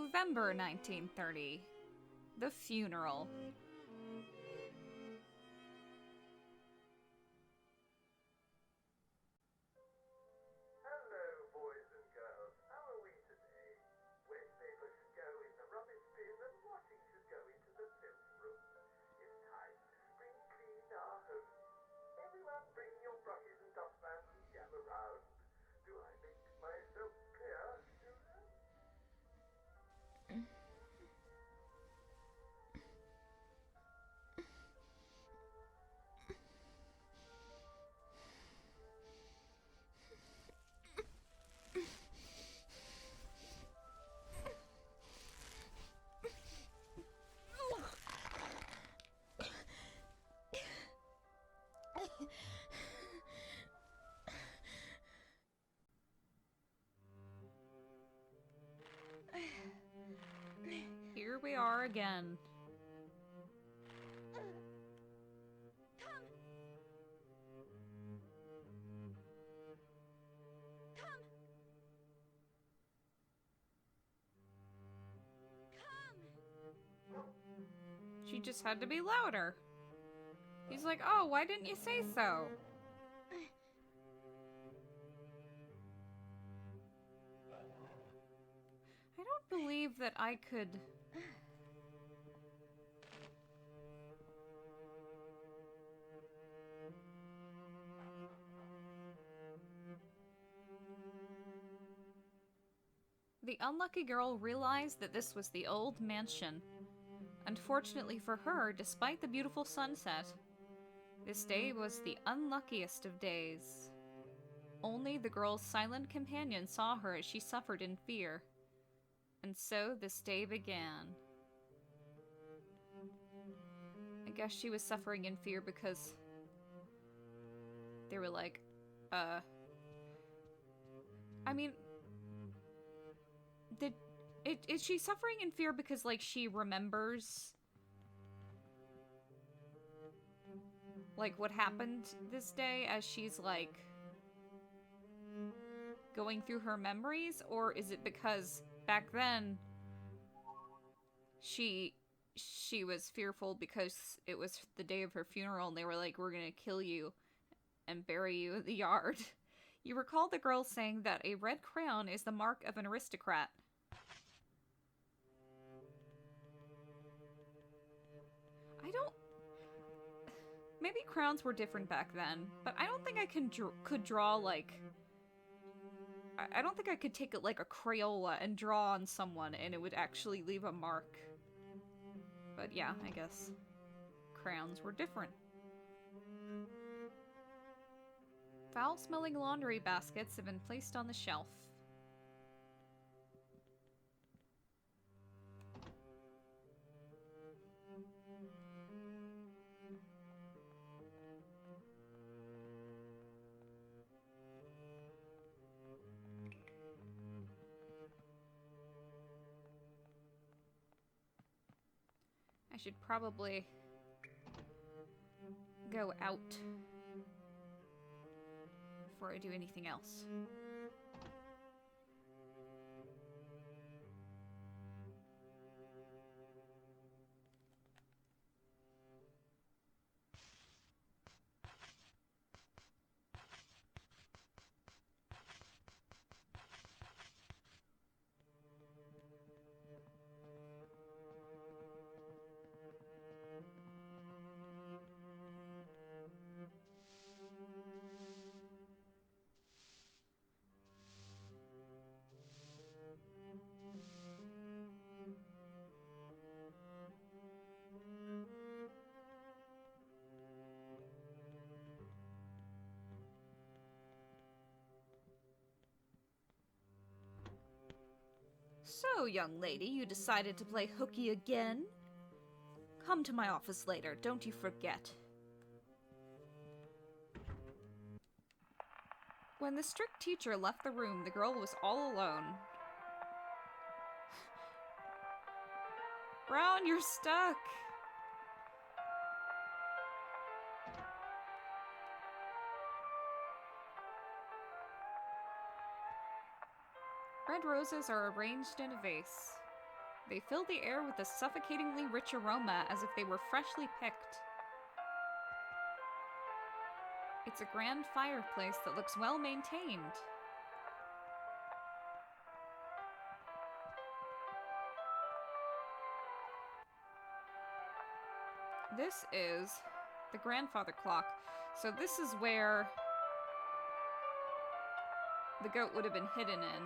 November 1930. The funeral. Here we are again. She just had to be louder. He's like, oh, why didn't you say so? I don't believe that I could... The unlucky girl realized that this was the old mansion. Unfortunately for her, despite the beautiful sunset, this day was the unluckiest of days. Only the girl's silent companion saw her as she suffered in fear. And so this day began. I guess she was suffering in fear because they were like, I mean, is she suffering in fear because, like, she remembers, like, what happened this day as she's, like, going through her memories? Or is it because back then she was fearful because it was the day of her funeral and they were like, we're gonna kill you and bury you in the yard? You recall the girl saying that a red crown is the mark of an aristocrat. I don't... Maybe crowns were different back then, but I don't think I could draw, like... I don't think I could take, like, a Crayola and draw on someone and it would actually leave a mark. But yeah, I guess crowns were different. Foul-smelling laundry baskets have been placed on the shelf. I should probably go out before I do anything else. So, young lady, you decided to play hooky again? Come to my office later, don't you forget. When the strict teacher left the room, the girl was all alone. Brown, you're stuck! Red roses are arranged in a vase. They fill the air with a suffocatingly rich aroma as if they were freshly picked. It's a grand fireplace that looks well maintained. This is the grandfather clock. So this is where the goat would have been hidden in.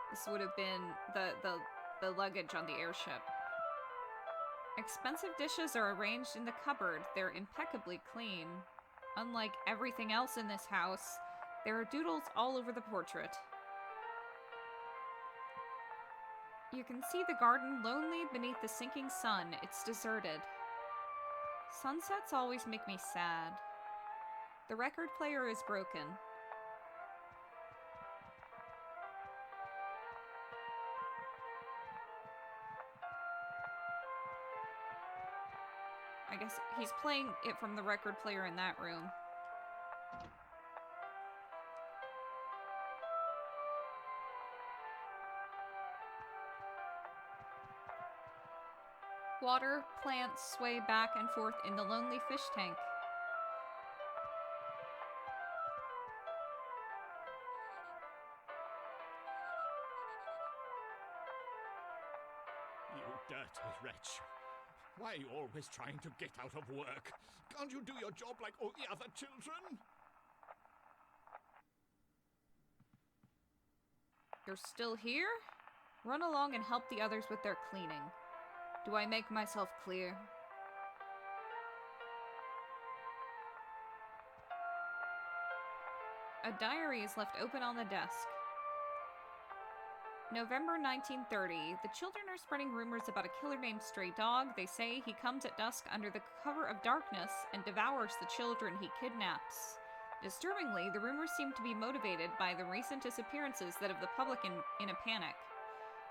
This would have been the luggage on the airship. Expensive dishes are arranged in the cupboard. They're impeccably clean. Unlike everything else in this house, there are doodles all over the portrait. You can see the garden lonely beneath the sinking sun. It's deserted. Sunsets always make me sad. The record player is broken. I guess he's playing it from the record player in that room. Water plants sway back and forth in the lonely fish tank. You dirty wretch. Why are you always trying to get out of work? Can't you do your job like all the other children? You're still here? Run along and help the others with their cleaning. Do I make myself clear? A diary is left open on the desk. November 1930. The children are spreading rumors about a killer named Stray Dog. They say he comes at dusk under the cover of darkness and devours the children he kidnaps. Disturbingly, the rumors seem to be motivated by the recent disappearances that have the public in a panic.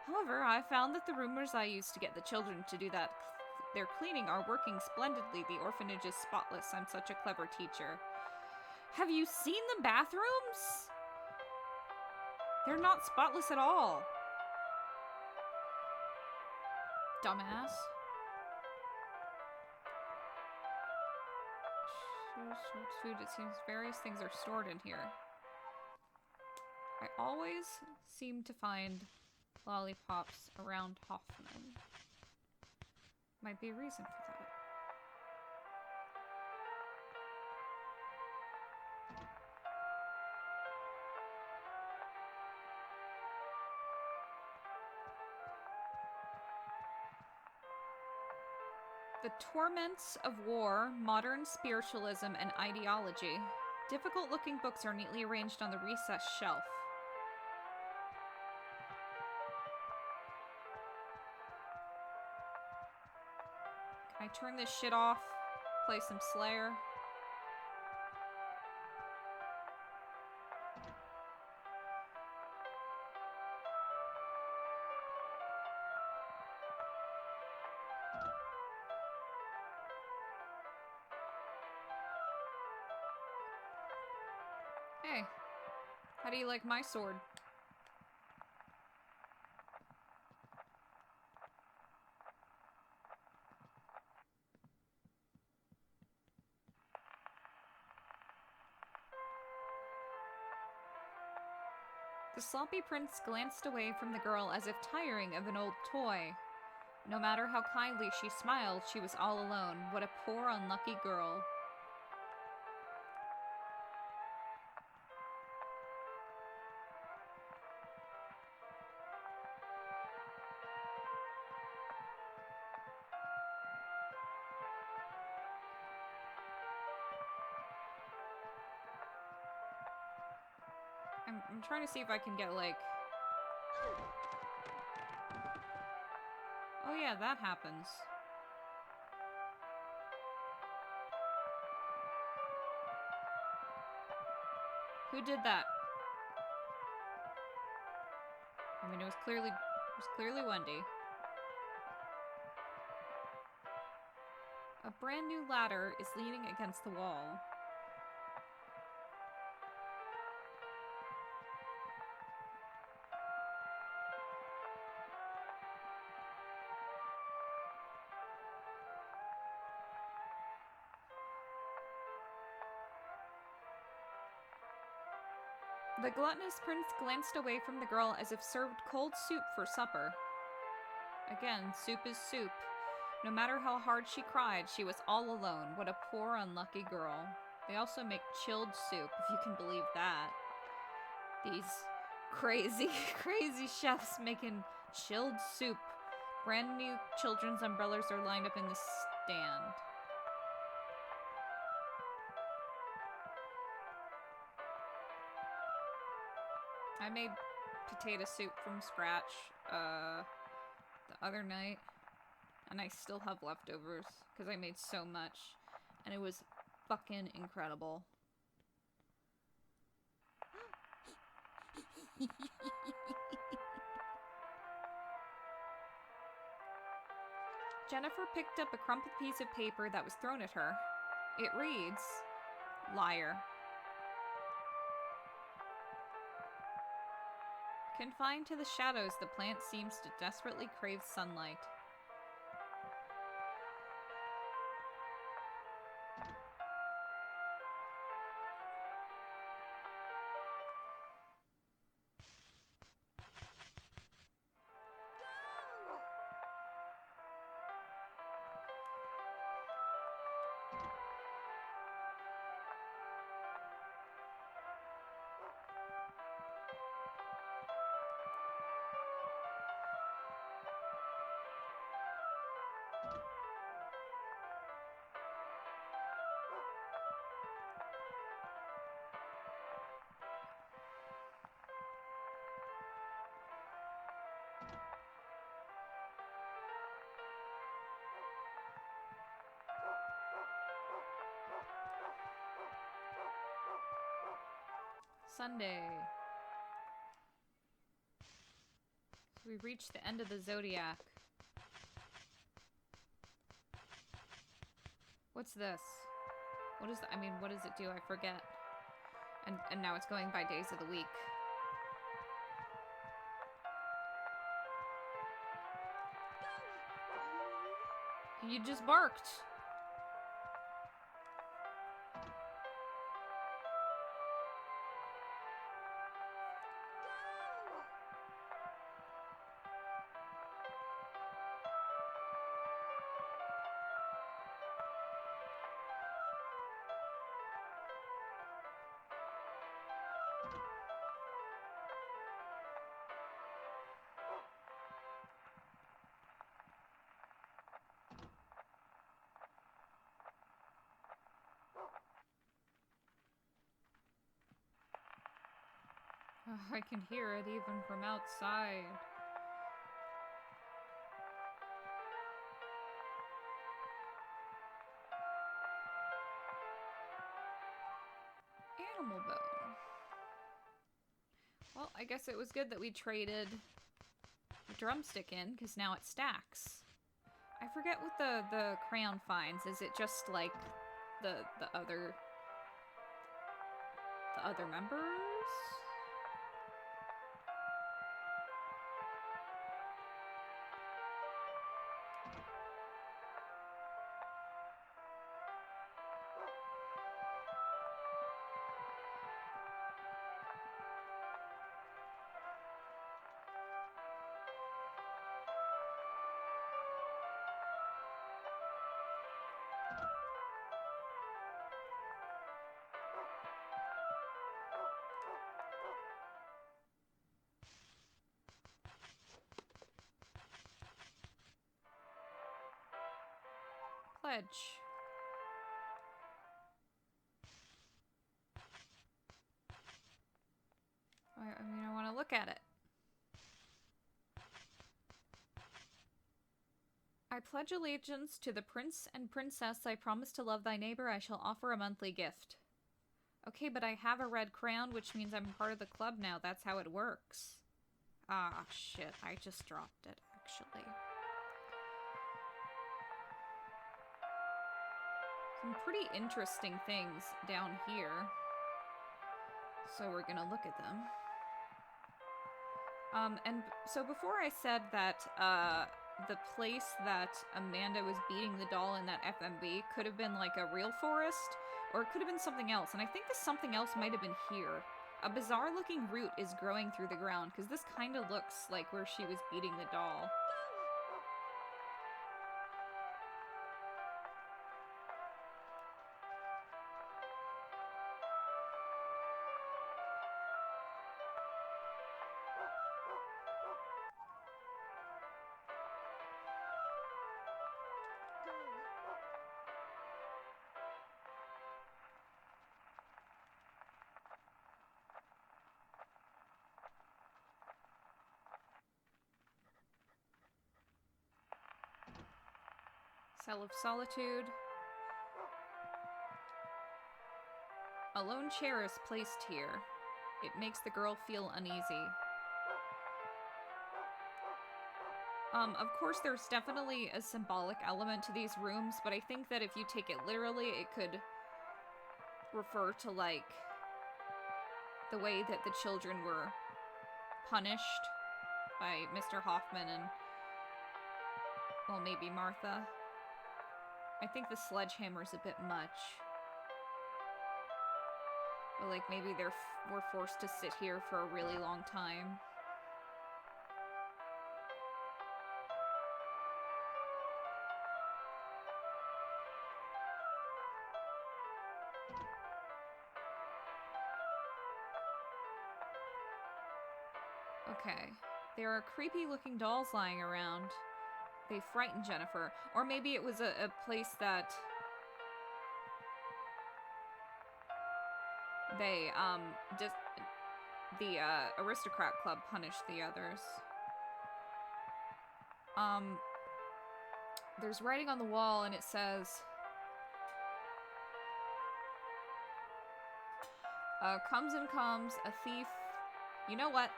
However, I found that the rumors I used to get the children to do their cleaning are working splendidly. The orphanage is spotless. I'm such a clever teacher. Have you seen the bathrooms? They're not spotless at all. Dumbass. Food, it seems various things are stored in here. I always seem to find lollipops around Hoffman. Might be a reason for that. The Torments of War, Modern Spiritualism, and Ideology. Difficult-looking books are neatly arranged on the recessed shelf. Can I turn this shit off? Play some Slayer? Hey, how do you like my sword? The sloppy prince glanced away from the girl as if tiring of an old toy. No matter how kindly she smiled, she was all alone. What a poor, unlucky girl. I'm trying to see if I can get, like... Oh yeah, that happens. Who did that? I mean, it was clearly Wendy. A brand new ladder is leaning against the wall. The gluttonous prince glanced away from the girl as if served cold soup for supper. Again, soup is soup. No matter how hard she cried, she was all alone. What a poor, unlucky girl. They also make chilled soup, if you can believe that. These crazy, crazy chefs making chilled soup. Brand new children's umbrellas are lined up in the stand. I made potato soup from scratch the other night, and I still have leftovers because I made so much, and it was fucking incredible. Jennifer picked up a crumpled piece of paper that was thrown at her. It reads, "Liar." Confined to the shadows, the plant seems to desperately crave sunlight. Sunday. So we reached the end of the zodiac. What's this? What is I mean, what does it do? I forget. And now it's going by days of the week. You just barked. Oh, I can hear it even from outside. Animal bone. Well, I guess it was good that we traded the drumstick in, because now it stacks. I forget what the crayon finds. Is it just like the other members? Pledge. I mean, I want to look at it. I pledge allegiance to the prince and princess. I promise to love thy neighbor. I shall offer a monthly gift. Okay, but I have a red crown, which means I'm part of the club now. That's how it works. Ah, shit. I just dropped it, actually. Some pretty interesting things down here. So we're gonna look at them. And so before I said that, the place that Amanda was beating the doll in that FMV could have been like a real forest, or it could have been something else. And I think this something else might have been here. a bizarre-looking root is growing through the ground, because this kind of looks like where she was beating the doll. Cell of Solitude. A lone chair is placed here. It makes the girl feel uneasy. Of course, there's definitely a symbolic element to these rooms, but I think that if you take it literally, it could refer to, like, the way that the children were punished by Mr. Hoffman and, well, maybe Martha. I think the sledgehammer's a bit much. But, like, maybe they were forced to sit here for a really long time. Okay. There are creepy-looking dolls lying around. They frightened Jennifer. Or maybe it was a place that they, the aristocrat club punished the others. There's writing on the wall and it says, comes and comes, a thief. You know what?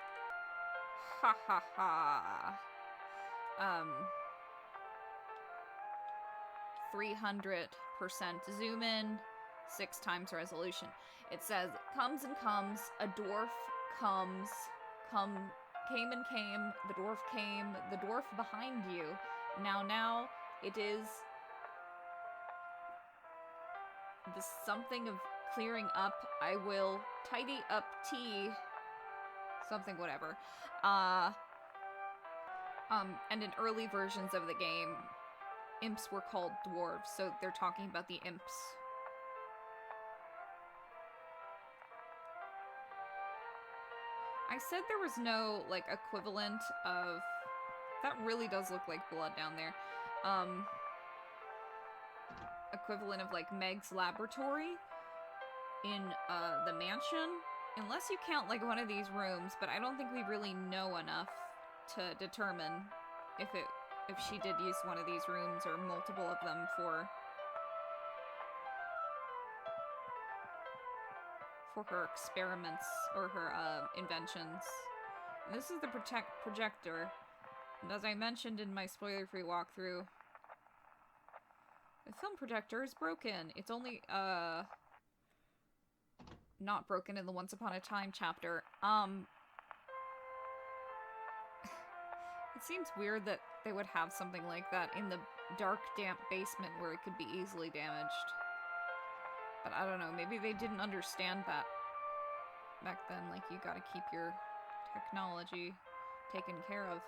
Ha ha ha. 300% zoom in, 6 times resolution. It says, comes and comes, a dwarf comes, came and came, the dwarf behind you. Now, it is the something of clearing up, I will tidy up tea, something whatever. And in early versions of the game, imps were called dwarves, so they're talking about the imps. I said there was no, like, equivalent of... That really does look like blood down there. Equivalent of, like, Meg's laboratory in, the mansion. Unless you count, like, one of these rooms, but I don't think we really know enough to determine if she did use one of these rooms or multiple of them for her experiments or her inventions. And this is the projector. And as I mentioned in my spoiler-free walkthrough, the film projector is broken. It's only not broken in the Once Upon a Time chapter. It seems weird that they would have something like that in the dark, damp basement where it could be easily damaged. But I don't know, maybe they didn't understand that back then. Like, you gotta keep your technology taken care of.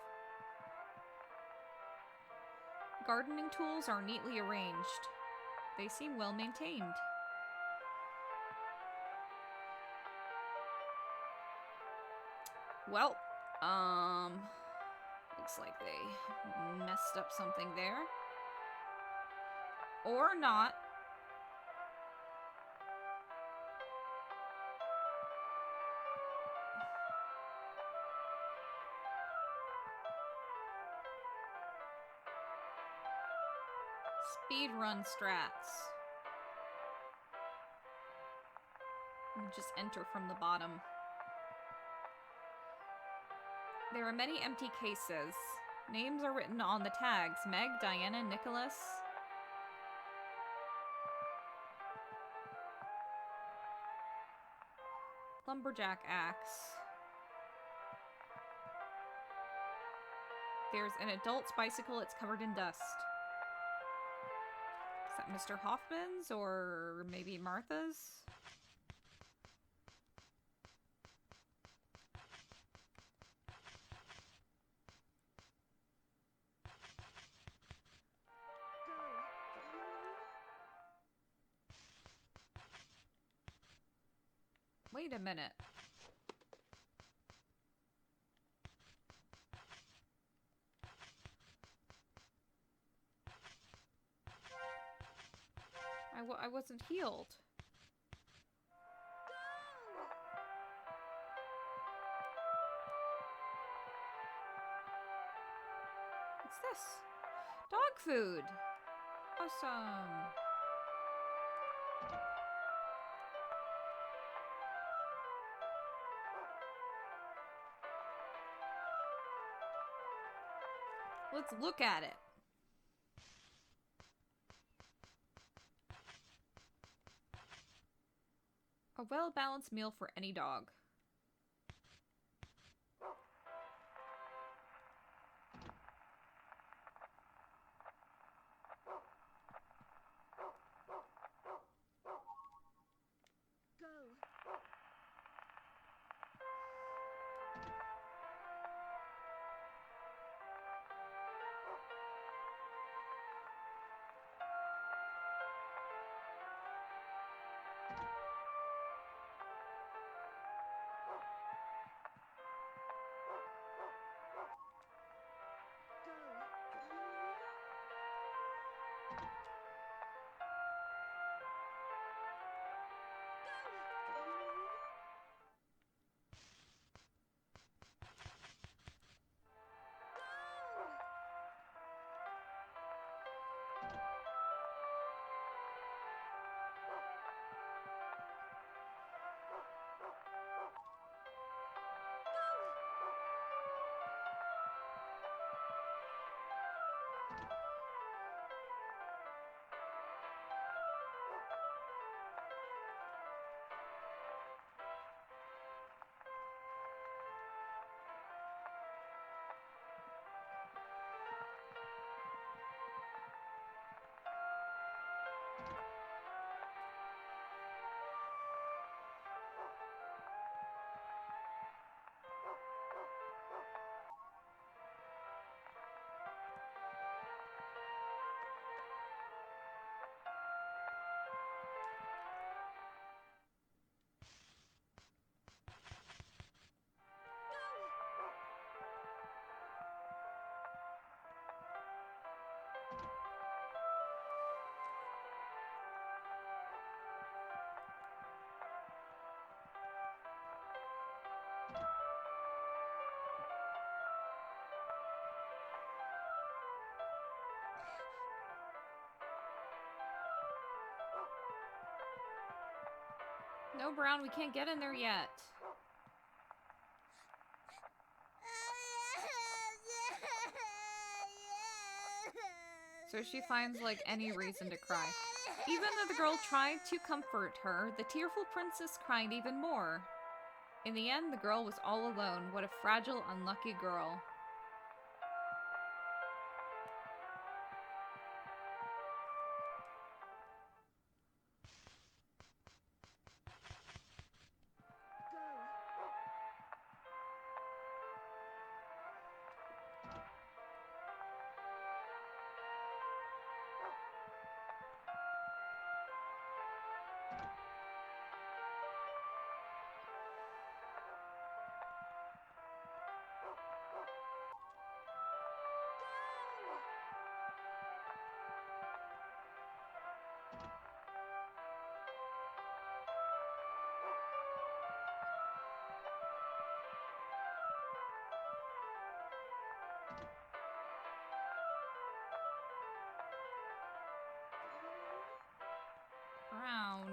Gardening tools are neatly arranged. They seem well maintained. Well, looks like they messed up something there. Or not. Speedrun strats. You just enter from the bottom. There are many empty cases. Names are written on the tags. Meg, Diana, Nicholas. Lumberjack axe. There's an adult's bicycle. It's covered in dust. Is that Mr. Hoffman's or maybe Martha's? Wait a minute. I wasn't healed. What's this? Dog food! Awesome! Let's look at it. A well-balanced meal for any dog. No, Brown, we can't get in there yet. So she finds, like, any reason to cry. Even though the girl tried to comfort her, the tearful princess cried even more. In the end, the girl was all alone. What a fragile, unlucky girl. Brown.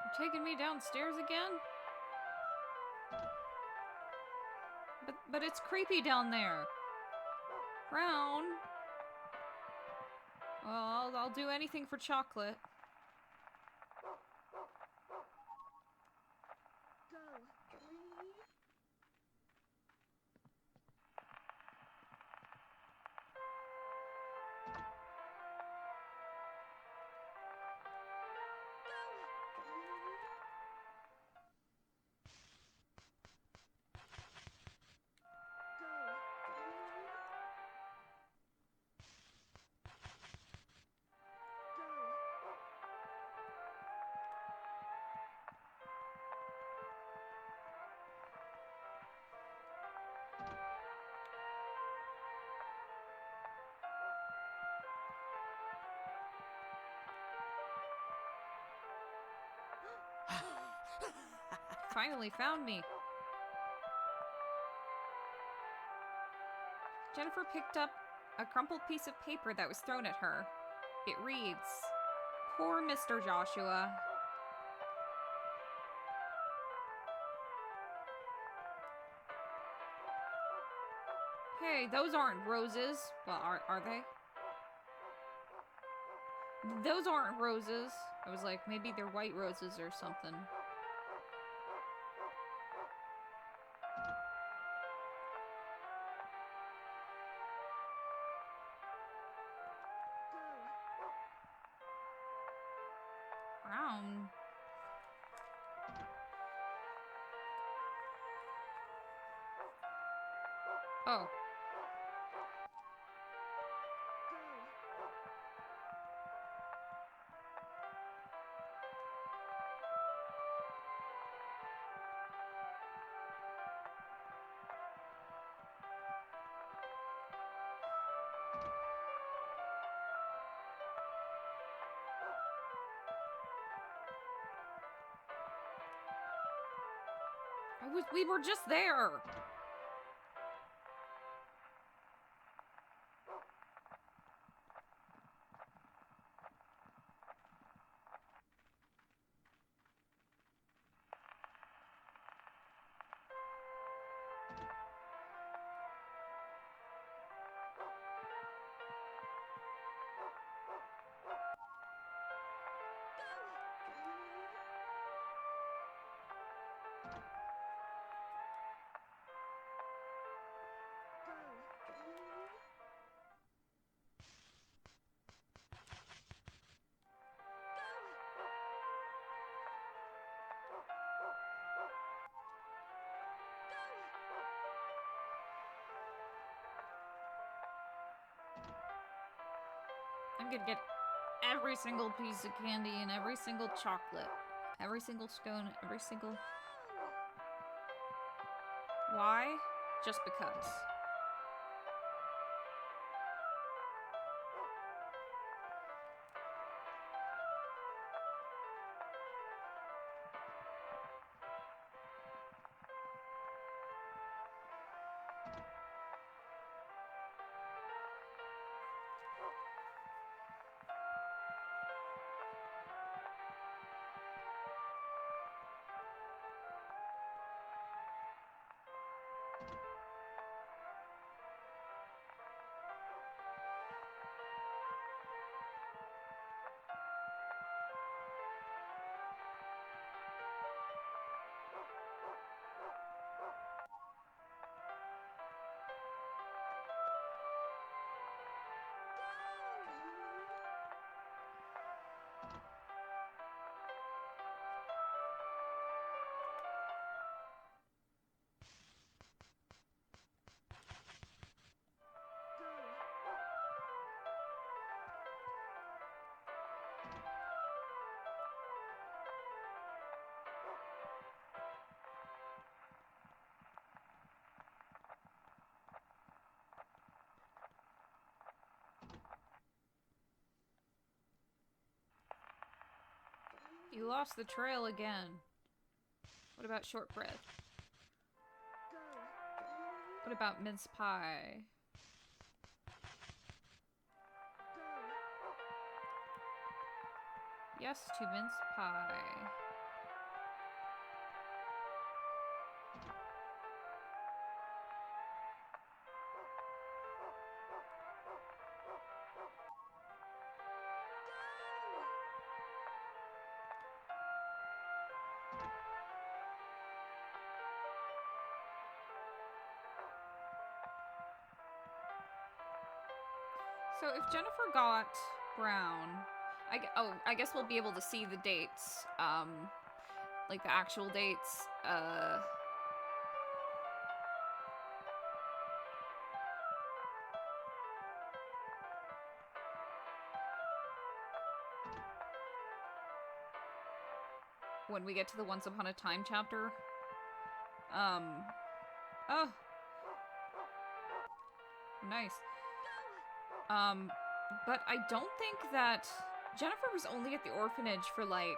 You're taking me downstairs again? But it's creepy down there. Brown. Well, I'll do anything for chocolate. Finally found me. Jennifer picked up a crumpled piece of paper that was thrown at her. It reads, "Poor Mr. Joshua." Hey, those aren't roses. Well, are they? Those aren't roses. I was like, maybe they're white roses or something. Brown. Oh. We were just there. I'm gonna get every single piece of candy and every single chocolate. Every single scone, every single... Why? Just because. You lost the trail again. What about shortbread? What about mince pie? Yes to mince pie. So if Jennifer got Brown, I guess we'll be able to see the dates, like the actual dates. When we get to the Once Upon a Time chapter. Oh. Nice. But I don't think that Jennifer was only at the orphanage for like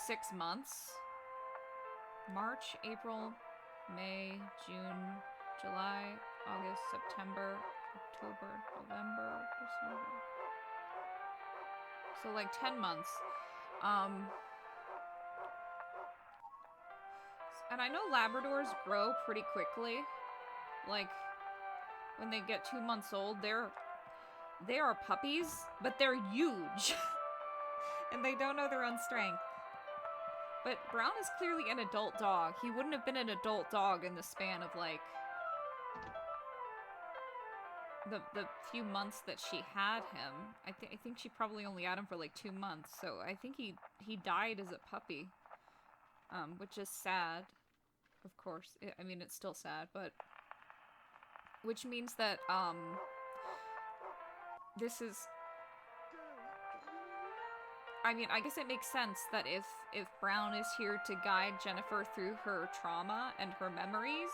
6 months. March, April, May, June, July, August, September, October, November, December. So like 10 months. And I know Labradors grow pretty quickly. Like, when they get 2 months old, they are puppies, but they're huge. And they don't know their own strength. But Brown is clearly an adult dog. He wouldn't have been an adult dog in the span of, like, the few months that she had him. I think she probably only had him for, like, 2 months. So I think he died as a puppy. Which is sad, of course. I mean, it's still sad, but... Which means that, this is... I mean, I guess it makes sense that if Brown is here to guide Jennifer through her trauma and her memories,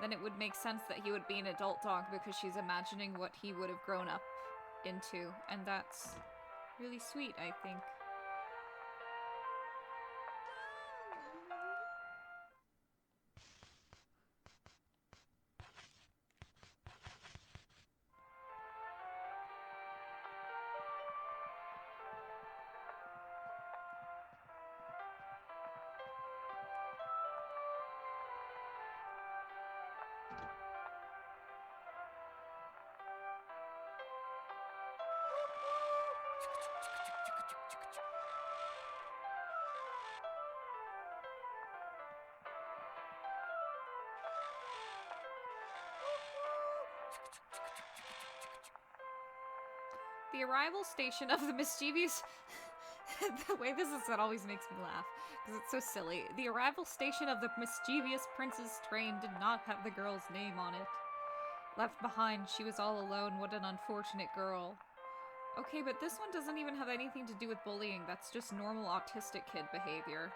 then it would make sense that he would be an adult dog because she's imagining what he would have grown up into. And that's really sweet, I think. The arrival station of the mischievous... The way this is said always makes me laugh, because it's so silly. The arrival station of the mischievous prince's train did not have the girl's name on it. Left behind, she was all alone. What an unfortunate girl. Okay, but this one doesn't even have anything to do with bullying. That's just normal autistic kid behavior.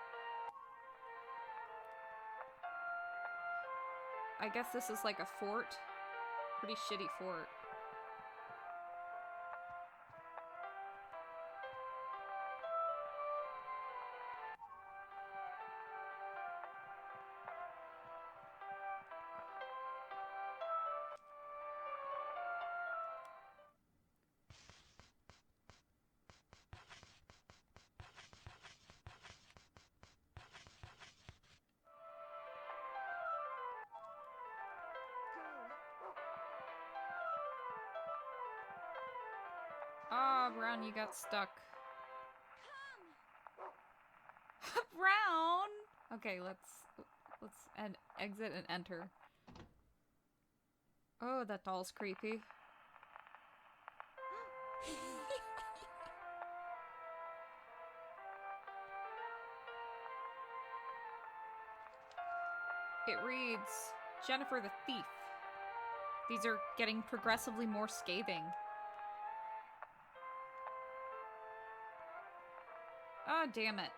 I guess this is like a fort. Pretty shitty fort. Ah, oh, Brown, you got stuck. Brown! Okay, let's exit and enter. Oh, that doll's creepy. It reads, Jennifer the Thief. These are getting progressively more scathing. Oh, damn it.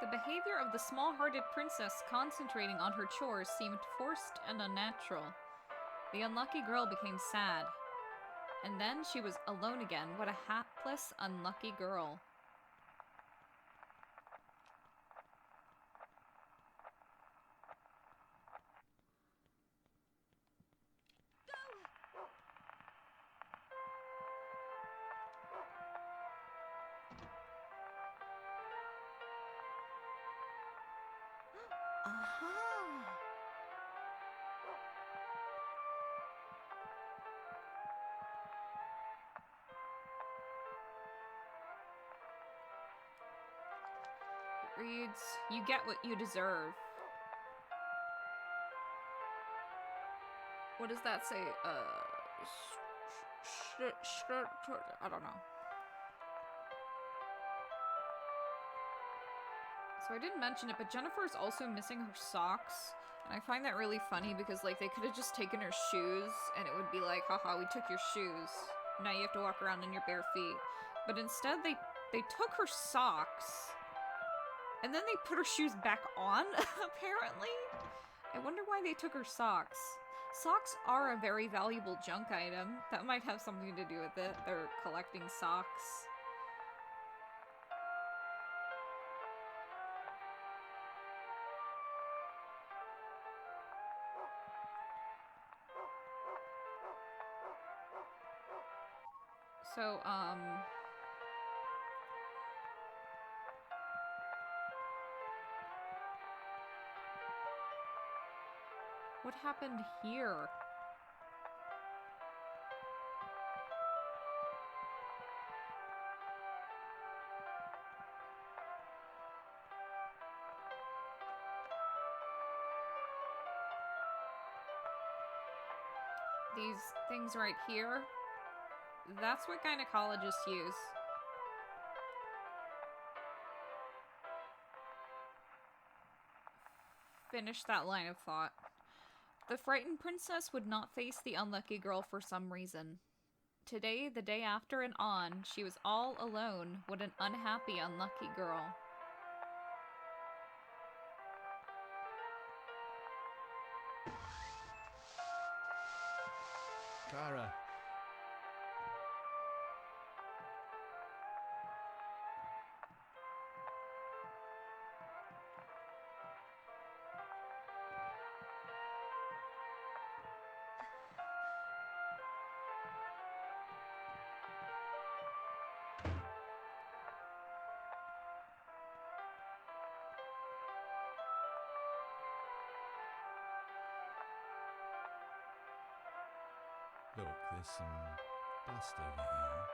The behavior of the small-hearted princess concentrating on her chores seemed forced and unnatural. The unlucky girl became sad. And then she was alone again. What a hapless, unlucky girl. Reads, you get what you deserve. What does that say? I don't know. So I didn't mention it, but Jennifer's also missing her socks. And I find that really funny because, like, they could have just taken her shoes and it would be like, haha, we took your shoes. Now you have to walk around in your bare feet. But instead, they took her socks. And then they put her shoes back on, apparently. I wonder why they took her socks. Socks are a very valuable junk item. That might have something to do with it. They're collecting socks. So, what happened here? These things right here, that's what gynecologists use. Finish that line of thought. The frightened princess would not face the unlucky girl for some reason. Today, the day after, and on, she was all alone. What an unhappy, unlucky girl. Clara. Look, there's some dust over here.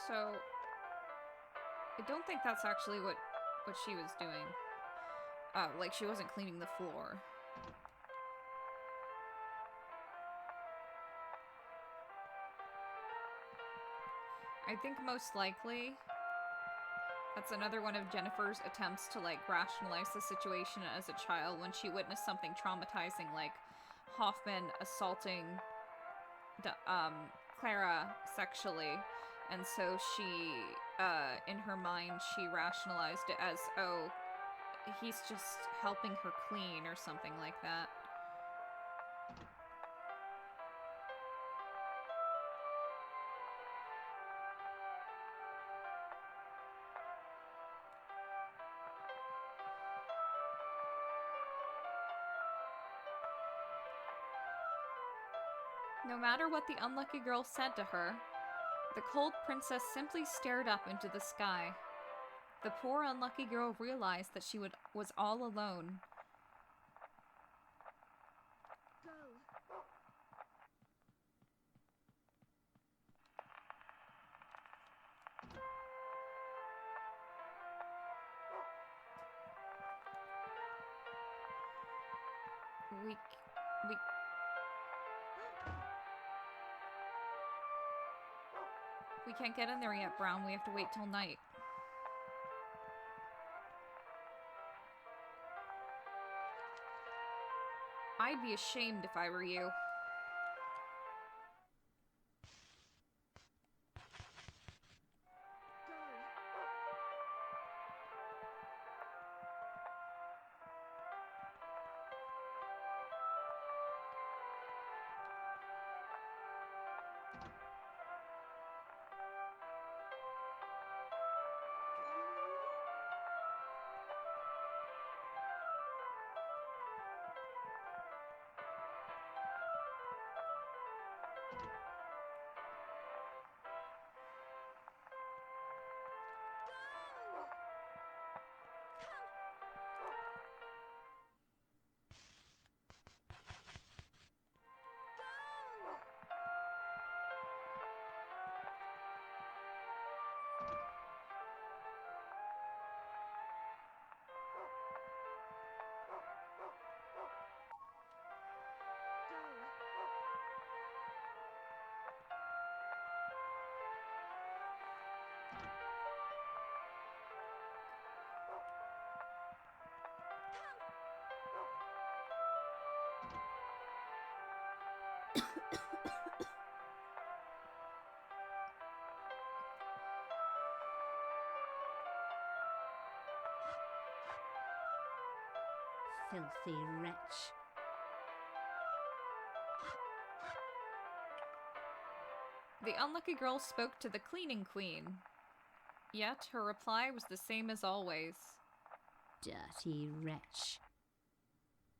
So, I don't think that's actually what she was doing. Like, she wasn't cleaning the floor. I think most likely that's another one of Jennifer's attempts to, like, rationalize the situation as a child when she witnessed something traumatizing, like Hoffman assaulting Clara sexually. And so she, in her mind, she rationalized it as, oh, he's just helping her clean or something like that. No matter what the unlucky girl said to her, the cold princess simply stared up into the sky. The poor unlucky girl realized that she was all alone. Go. We can't get in there yet, Brown. We have to wait till night. I'd be ashamed if I were you. filthy wretch. The unlucky girl spoke to the cleaning queen. Yet her reply was the same as always. Dirty wretch.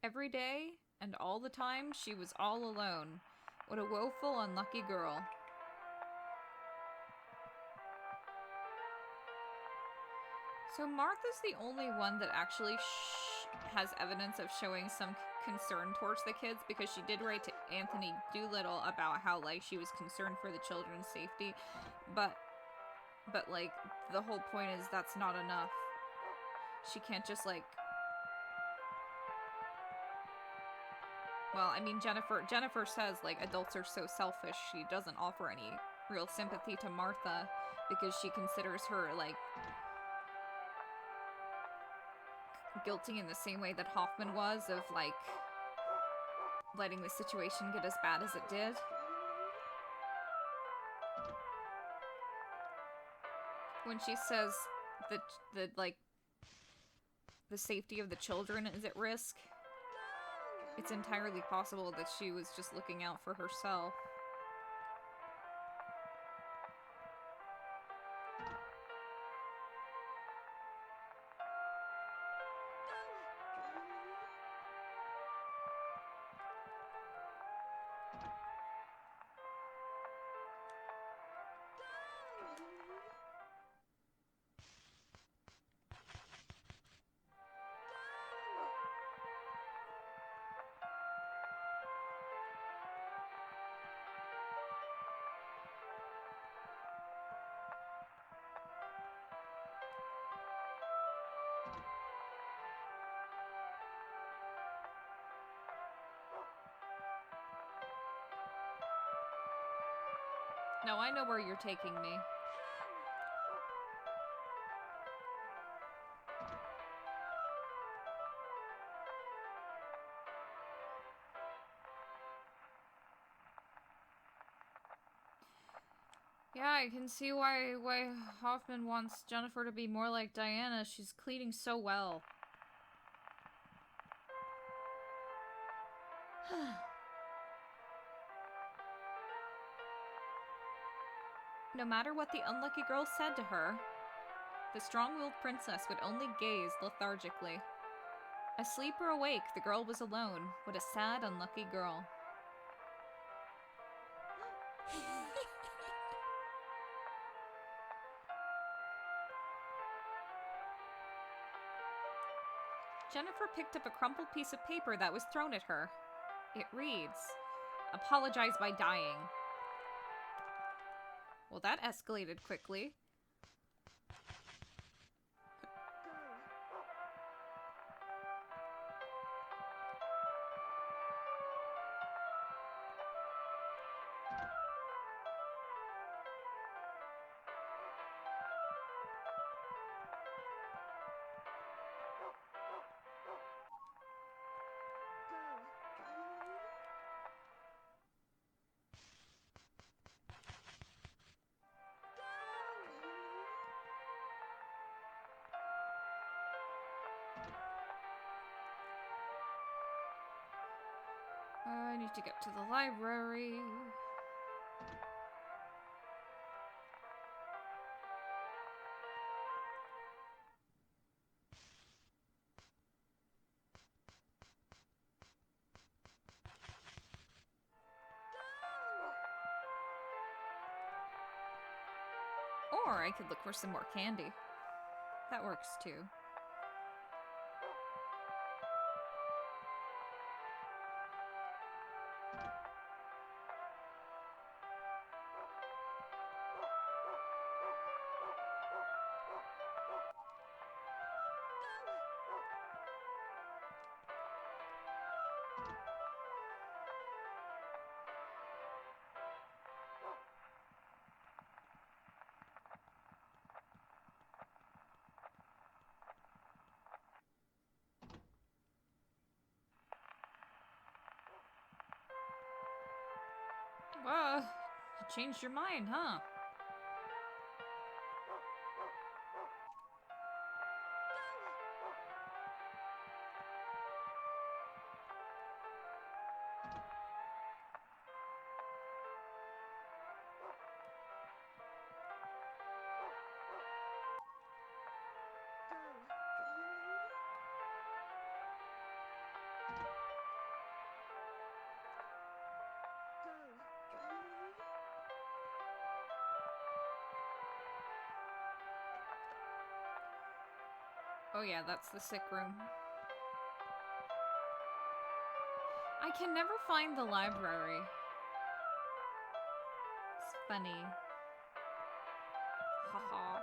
Every day, and all the time, she was all alone. What a woeful, unlucky girl. So Martha's the only one that actually has evidence of showing some concern towards the kids, because she did write to Anthony Doolittle about how, like, she was concerned for the children's safety, but like, the whole point is that's not enough. She can't just, like... Well, I mean, Jennifer says, like, adults are so selfish. She doesn't offer any real sympathy to Martha because she considers her, like, guilty in the same way that Hoffman was, of, like, letting the situation get as bad as it did. When she says that like, the safety of the children is at risk, it's entirely possible that she was just looking out for herself. No, I know where you're taking me. Yeah, I can see why Hoffman wants Jennifer to be more like Diana. She's cleaning so well. No matter what the unlucky girl said to her, the strong-willed princess would only gaze lethargically. Asleep or awake, the girl was alone. What a sad, unlucky girl. Jennifer picked up a crumpled piece of paper that was thrown at her. It reads, "Apologize by dying." Well, that escalated quickly. I need to get to the library. Or I could look for some more candy. That works too. You changed your mind, huh? Oh yeah, that's the sick room. I can never find the library. It's funny. Haha.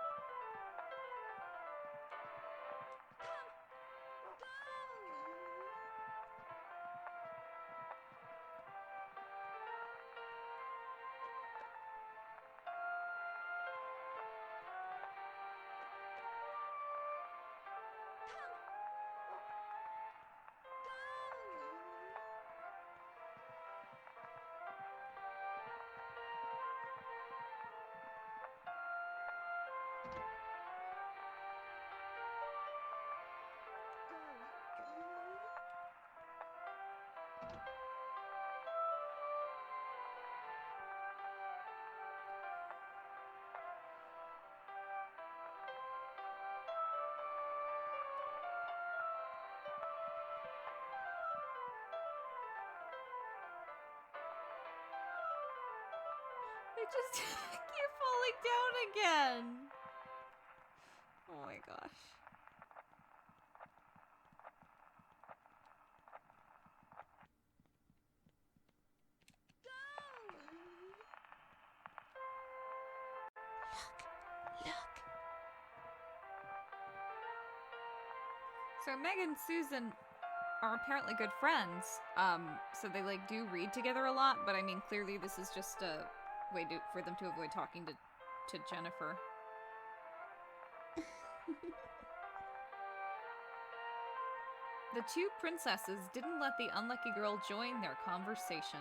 They just keep falling down again. Oh my gosh. Look. So Meg and Susan are apparently good friends. So they like do read together a lot, but I mean clearly this is just a way for them to avoid talking to Jennifer. The two princesses didn't let the unlucky girl join their conversation.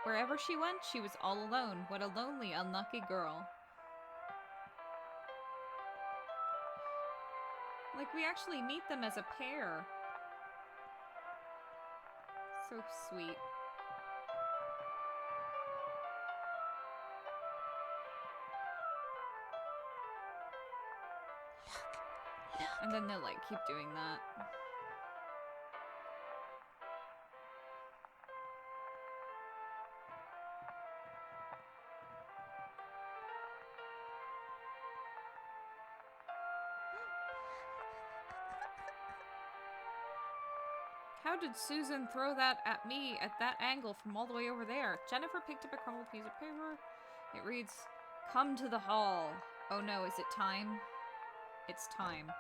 Wherever she went, she was all alone. What a lonely, unlucky girl. Like, we actually meet them as a pair. So sweet. Look. And then they'll, like, keep doing that. How did Susan throw that at me at that angle from all the way over there? Jennifer picked up a crumpled piece of paper. It reads, "Come to the hall." Oh no, is it time? It's time.